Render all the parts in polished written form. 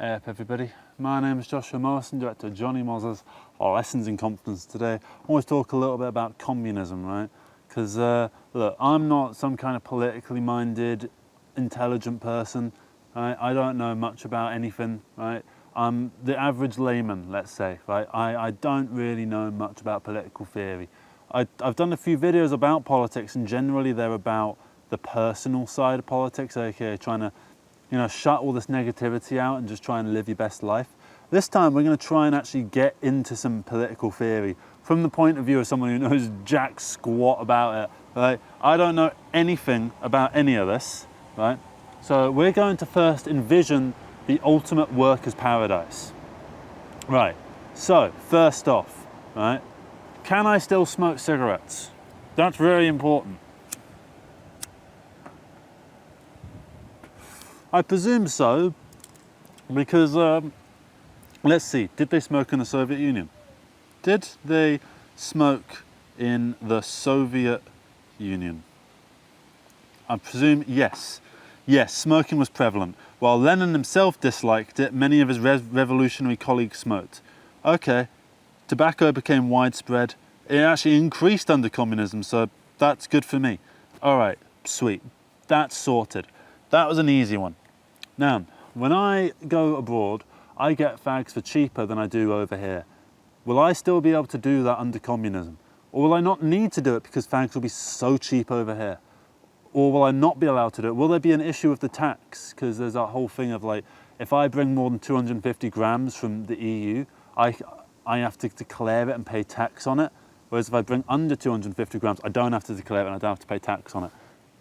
Hey up everybody, my name is Joshua Morrison, director of Johnny Moz's Lessons in Confidence. Today I want to talk a little bit about communism, right? Because look, I'm not some kind of politically minded, intelligent person, right? I don't know much about anything, right? I'm the average layman, let's say, right? I don't really know much about political theory. I've done a few videos about politics, and generally they're about the personal side of politics, aka trying to shut all this negativity out and just try and live your best life. This time we're going to try and actually get into some political theory from the point of view of someone who knows jack squat about it, right? I don't know anything about any of this, right? So we're going to first envision the ultimate workers' paradise. Right, so first off, right, can I still smoke cigarettes? That's very important. I presume so, because let's see, did they smoke in the Soviet Union? Did they smoke in the Soviet Union? I presume yes. Yes, smoking was prevalent. While Lenin himself disliked it, many of his revolutionary colleagues smoked. Okay, tobacco became widespread. It actually increased under communism, so that's good for me. All right, sweet, that's sorted. That was an easy one. Now, when I go abroad, I get fags for cheaper than I do over here. Will I still be able to do that under communism? Or will I not need to do it because fags will be so cheap over here? Or will I not be allowed to do it? Will there be an issue with the tax? Because there's that whole thing of like, if I bring more than 250 grams from the EU, I have to declare it and pay tax on it. Whereas if I bring under 250 grams, I don't have to declare it and I don't have to pay tax on it.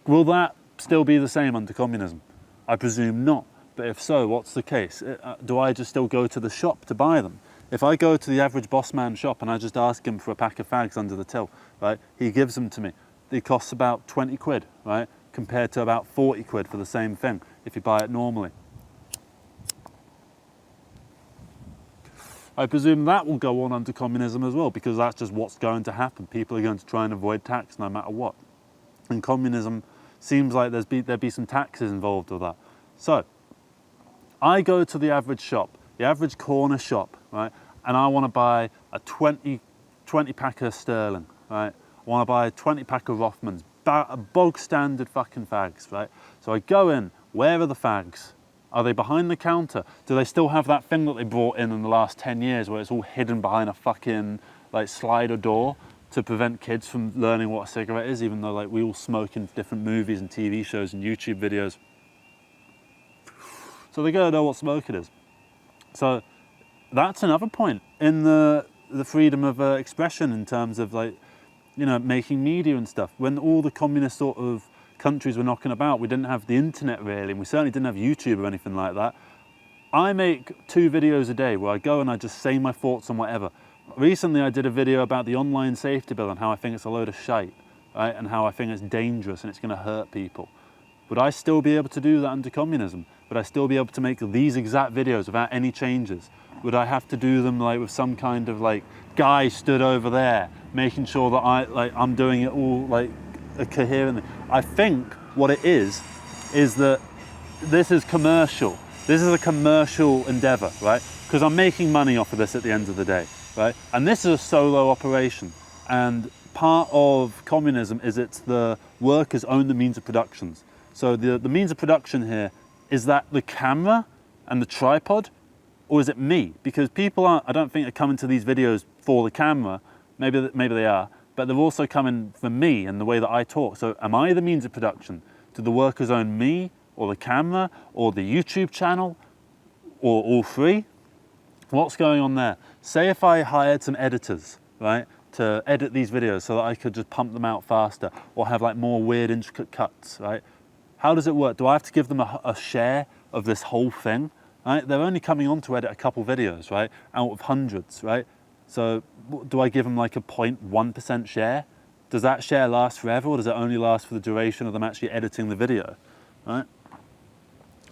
Will that still be the same under communism? I presume not, but if so, what's the case? Do I just still go to the shop to buy them? If I go to the average boss man shop and I just ask him for a pack of fags under the till, right, he gives them to me. It costs about 20 quid, right, compared to about 40 quid for the same thing if you buy it normally. I presume that will go on under communism as well, because that's just what's going to happen. People are going to try and avoid tax no matter what. And communism seems like there'd be some taxes involved with that. So, I go to the average shop, the average corner shop, right, and I want to buy a 20 pack of Sterling, right? I want to buy a 20 pack of Rothmans, bog standard fucking fags, right? So I go in, where are the fags? Are they behind the counter? Do they still have that thing that they brought in the last 10 years where it's all hidden behind a fucking like slider door to prevent kids from learning what a cigarette is, even though like we all smoke in different movies and TV shows and YouTube videos. So they gotta know what smoking is. So that's another point in the freedom of expression in terms of like, making media and stuff. When all the communist sort of countries were knocking about, we didn't have the internet really, and we certainly didn't have YouTube or anything like that. I make 2 videos a day where I go and I just say my thoughts on whatever. Recently I did a video about the online safety bill and how I think it's a load of shite, right? And how I think it's dangerous and it's going to hurt people. Would I still be able to do that under communism? Would I still be able to make these exact videos without any changes? Would I have to do them like with some kind of like guy stood over there making sure that I'm doing it all like coherently? I think what it is that this is commercial. This is a commercial endeavor, right? Because I'm making money off of this at the end of the day, right? And this is a solo operation. And part of communism is it's the workers own the means of productions. So the means of production here, is that the camera and the tripod, or is it me? Because people I don't think are coming to these videos for the camera. Maybe they are, but they're also coming for me and the way that I talk. So am I the means of production? Do the workers own me, or the camera, or the YouTube channel, or all three? What's going on there? Say if I hired some editors, right, to edit these videos so that I could just pump them out faster, or have like more weird intricate cuts, right? How does it work? Do I have to give them a share of this whole thing? Right? They're only coming on to edit a couple videos, right? Out of hundreds, right? So do I give them like a 0.1% share? Does that share last forever, or does it only last for the duration of them actually editing the video, right?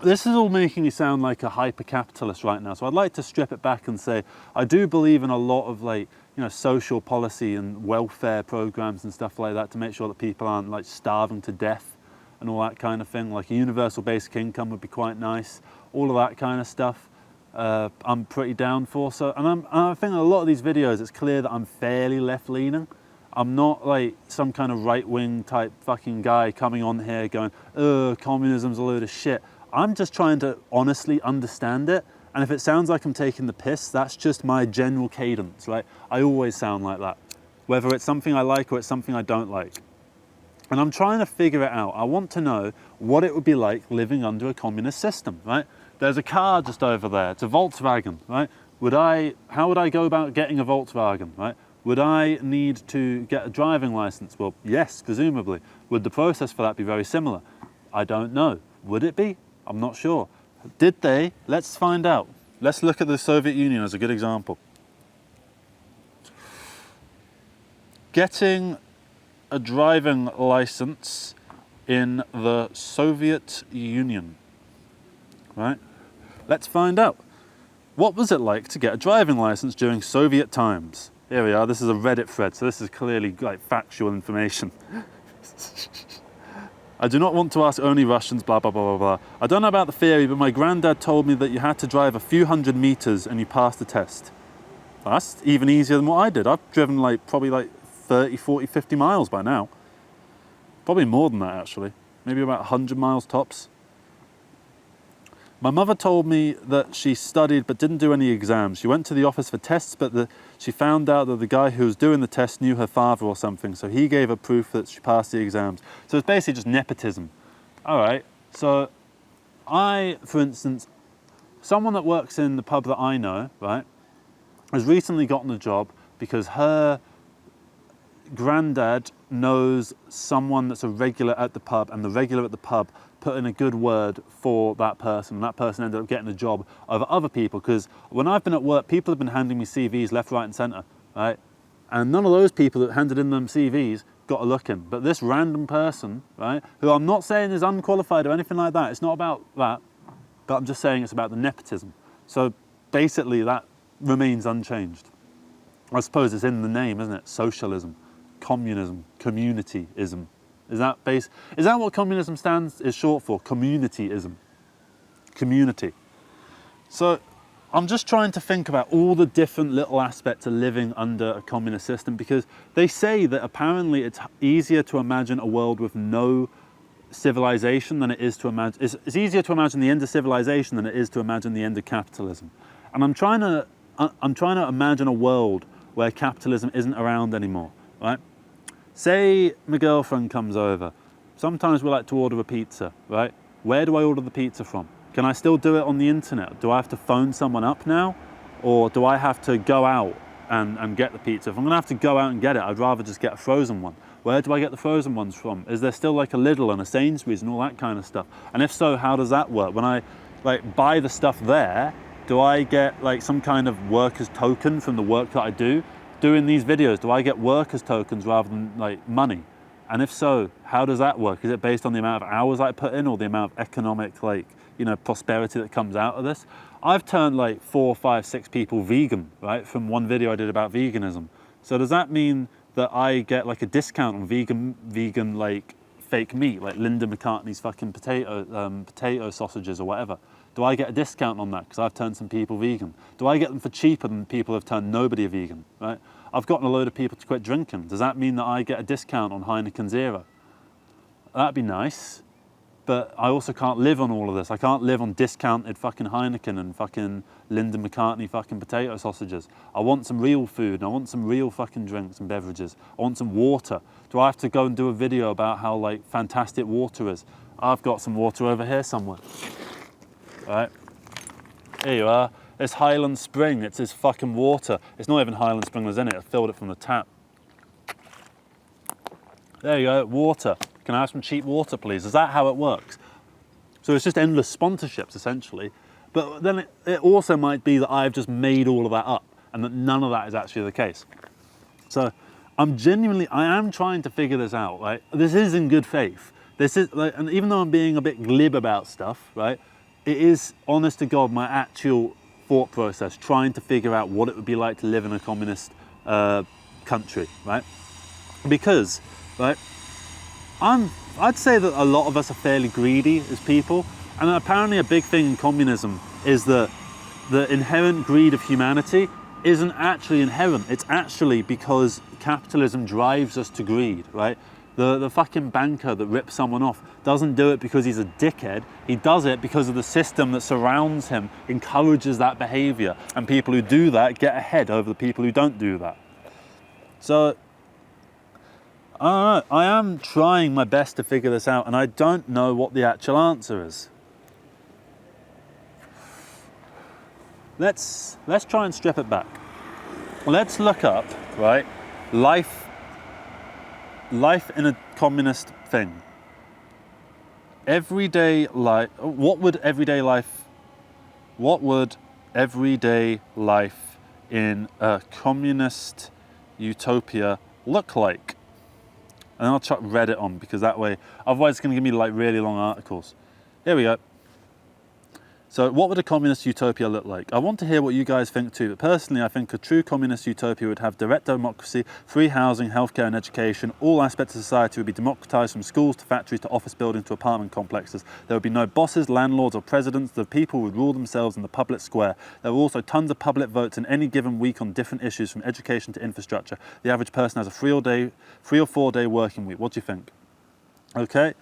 This is all making me sound like a hyper-capitalist right now. So I'd like to strip it back and say, I do believe in a lot of like, social policy and welfare programs and stuff like that to make sure that people aren't like starving to death and all that kind of thing. Like a universal basic income would be quite nice, all of that kind of stuff. I'm pretty down for. So, and I think in a lot of these videos, it's clear that I'm fairly left-leaning. I'm not like some kind of right-wing type fucking guy coming on here going, communism's a load of shit. I'm just trying to honestly understand it. And if it sounds like I'm taking the piss, that's just my general cadence, right? I always sound like that, whether it's something I like or it's something I don't like. And I'm trying to figure it out. I want to know what it would be like living under a communist system, right? There's a car just over there. It's a Volkswagen, right? How would I go about getting a Volkswagen, right? Would I need to get a driving license? Well, yes, presumably. Would the process for that be very similar? I don't know. Would it be? I'm not sure. Did they? Let's find out. Let's look at the Soviet Union as a good example. Getting a driving license in the Soviet Union, right? Let's find out. What was it like to get a driving license during Soviet times? Here we are, this is a Reddit thread, so this is clearly like factual information. I do not want to ask only Russians, blah, blah, blah, blah, blah. I don't know about the theory, but my granddad told me that you had to drive a few hundred meters and you passed the test. That's even easier than what I did. I've driven probably 30, 40, 50 miles by now. Probably more than that actually. Maybe about 100 miles tops. My mother told me that she studied but didn't do any exams. She went to the office for tests, but she found out that the guy who was doing the test knew her father or something, so he gave her proof that she passed the exams. So it's basically just nepotism. All right, so for instance, someone that works in the pub that I know, right, has recently gotten a job because her granddad knows someone that's a regular at the pub, and the regular at the pub put in a good word for that person, and that person ended up getting a job over other people. Because when I've been at work, people have been handing me CVs left, right and centre, right? And none of those people that handed in them CVs got a look in. But this random person, right, who I'm not saying is unqualified or anything like that, it's not about that, but I'm just saying it's about the nepotism. So basically that remains unchanged. I suppose it's in the name, isn't it? Socialism, communism, communityism. Is that what communism is short for? Communityism. Community. So I'm just trying to think about all the different little aspects of living under a communist system, because they say that apparently it's easier to imagine a world with no civilization than it is to imagine, it's easier to imagine the end of civilization than it is to imagine the end of capitalism. And I'm trying to imagine a world where capitalism isn't around anymore, right? Say my girlfriend comes over. Sometimes we like to order a pizza, right? Where do I order the pizza from? Can I still do it on the internet? Do I have to phone someone up now? Or do I have to go out and get the pizza? If I'm gonna have to go out and get it, I'd rather just get a frozen one. Where do I get the frozen ones from? Is there still like a Lidl and a Sainsbury's and all that kind of stuff? And if so, how does that work? When I buy the stuff there, do I get like some kind of workers token from the work that I do? Doing these videos, do I get workers tokens rather than like money? And if so, how does that work? Is it based on the amount of hours I put in or the amount of economic prosperity that comes out of this? I've turned 4, 5, 6 people vegan, right? From one video I did about veganism. So does that mean that I get like a discount on vegan like fake meat, like Linda McCartney's fucking potato sausages or whatever? Do I get a discount on that because I've turned some people vegan? Do I get them for cheaper than people have turned nobody vegan, right? I've gotten a load of people to quit drinking. Does that mean that I get a discount on Heineken Zero? That'd be nice, but I also can't live on all of this. I can't live on discounted fucking Heineken and fucking Linda McCartney fucking potato sausages. I want some real food, and I want some real fucking drinks and beverages. I want some water. Do I have to go and do a video about how fantastic water is? I've got some water over here somewhere. Right, here you are. It's Highland Spring. It's this fucking water. It's not even Highland Spring that's in it. I filled it from the tap. There you go, water. Can I have some cheap water, please? Is that how it works? So it's just endless sponsorships, essentially. But then it also might be that I've just made all of that up and that none of that is actually the case. So I am trying to figure this out, right? This is in good faith. This is and even though I'm being a bit glib about stuff, right? It is, honest to God, my actual thought process, trying to figure out what it would be like to live in a communist country, right? Because, right, I'd say that a lot of us are fairly greedy as people, and apparently a big thing in communism is that the inherent greed of humanity isn't actually inherent. It's actually because capitalism drives us to greed, right? The fucking banker that rips someone off doesn't do it because he's a dickhead. He does it because of the system that surrounds him, encourages that behavior. And people who do that get ahead over the people who don't do that. So, I don't know. I am trying my best to figure this out, and I don't know what the actual answer is. Let's try and strip it back. Let's look up, right, life in a communist thing. Everyday life. What would everyday life in a communist utopia look like? And I'll chuck Reddit on, because that way, otherwise it's going to give me like really long articles. Here we go. So what would a communist utopia look like? I want to hear what you guys think too, but personally I think a true communist utopia would have direct democracy, free housing, healthcare and education. All aspects of society would be democratized, from schools to factories to office buildings to apartment complexes. There would be no bosses, landlords or presidents. The people would rule themselves in the public square. There were also tons of public votes in any given week on different issues, from education to infrastructure. The average person has a 3 or 4 day working week. What do you think? Okay.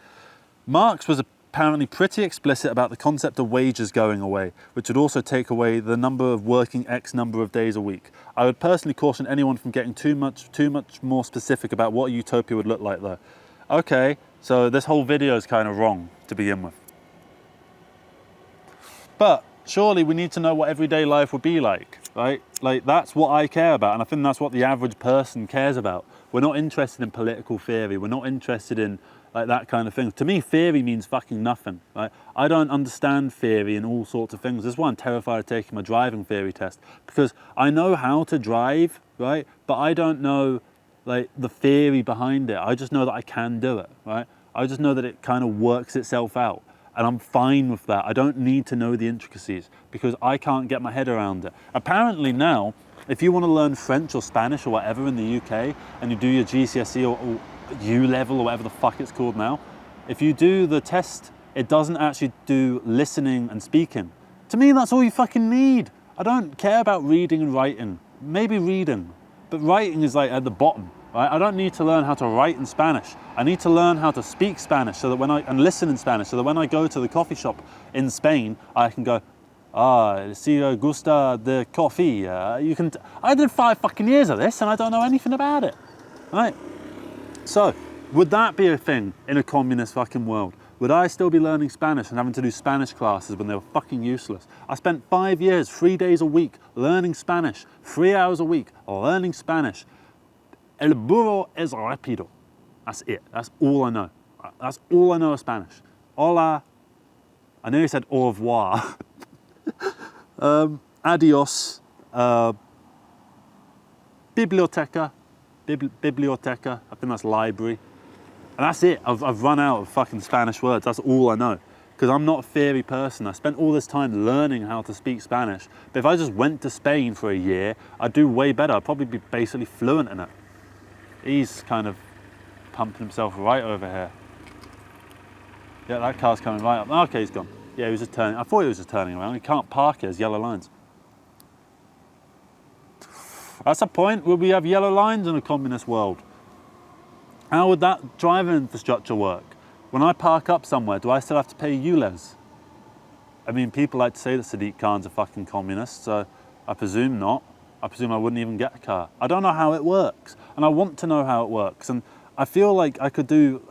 Marx was apparently pretty explicit about the concept of wages going away, which would also take away the number of working X number of days a week. I would personally caution anyone from getting too much more specific about what a utopia would look like though. Okay, so this whole video is kind of wrong to begin with. But surely we need to know what everyday life would be like, right? Like, that's what I care about, and I think that's what the average person cares about. We're not interested in political theory. We're not interested in like that kind of thing. To me, theory means fucking nothing, right? I don't understand theory and all sorts of things. That's why I'm terrified of taking my driving theory test, because I know how to drive, right? But I don't know like the theory behind it. I just know that I can do it, right? I just know that it kind of works itself out, and I'm fine with that. I don't need to know the intricacies because I can't get my head around it. Apparently now, if you want to learn French or Spanish or whatever in the UK, and you do your GCSE or U level or whatever the fuck it's called now, if you do the test, it doesn't actually do listening and speaking. To me, that's all you fucking need. I don't care about reading and writing. Maybe reading, but writing is like at the bottom, right? I don't need to learn how to write in Spanish. I need to learn how to speak Spanish so that and listen in Spanish, so that when I go to the coffee shop in Spain, I can go, si gusta de coffee. I did 5 fucking years of this and I don't know anything about it, right? So, would that be a thing in a communist fucking world? Would I still be learning Spanish and having to do Spanish classes when they were fucking useless? I spent 5 years, 3 days a week, learning Spanish, 3 hours a week, learning Spanish. El burro es rápido. That's it. That's all I know. That's all I know of Spanish. Hola. I nearly said au revoir. Adios. Biblioteca. Biblioteca, I think that's library. And that's it. I've run out of fucking Spanish words. That's all I know. Because I'm not a theory person. I spent all this time learning how to speak Spanish. But if I just went to Spain for a year, I'd do way better. I'd probably be basically fluent in it. He's kind of pumping himself right over here. Yeah, that car's coming right up. Okay, he's gone. Yeah, he was just turning. I thought he was just turning around. He can't park here. There's yellow lines. That's a point. Would we have yellow lines in a communist world? How would that driving infrastructure work? When I park up somewhere, do I still have to pay ULEZ? I mean, people like to say that Sadiq Khan's a fucking communist, so I presume not. I presume I wouldn't even get a car. I don't know how it works, and I want to know how it works. And I feel like I could do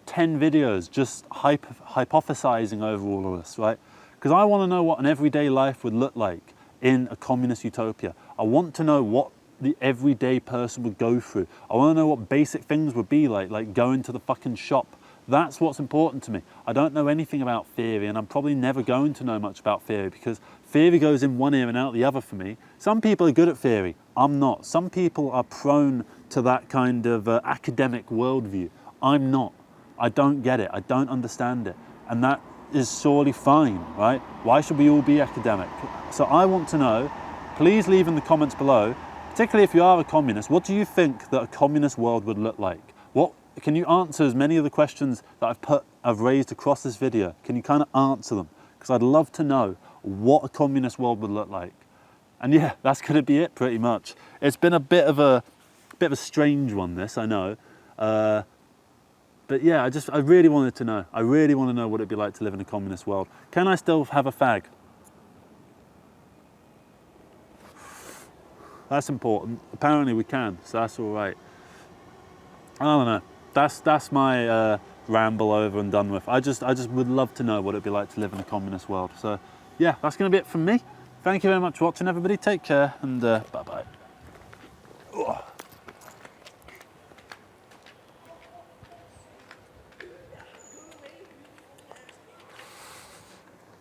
10 videos just hypothesizing over all of this, right? Because I want to know what an everyday life would look like in a communist utopia. I want to know what the everyday person would go through. I want to know what basic things would be like going to the fucking shop. That's what's important to me. I don't know anything about theory, and I'm probably never going to know much about theory because theory goes in one ear and out the other for me. Some people are good at theory. I'm not. Some people are prone to that kind of academic worldview. I'm not. I don't get it. I don't understand it. And that is surely fine, right? Why should we all be academic? So I want to know, please leave in the comments below, particularly if you are a communist, what do you think that a communist world would look like? Can you answer as many of the questions that I've raised across this video? Can you kind of answer them? Because I'd love to know what a communist world would look like. And yeah, that's going to be it pretty much. It's been a bit of a strange one, this, I know. But yeah, I really wanted to know. I really want to know what it'd be like to live in a communist world. Can I still have a fag? That's important. Apparently we can, so that's all right. I don't know. That's my ramble over and done with. I just would love to know what it'd be like to live in a communist world. So yeah, that's going to be it from me. Thank you very much for watching, everybody. Take care, and bye-bye.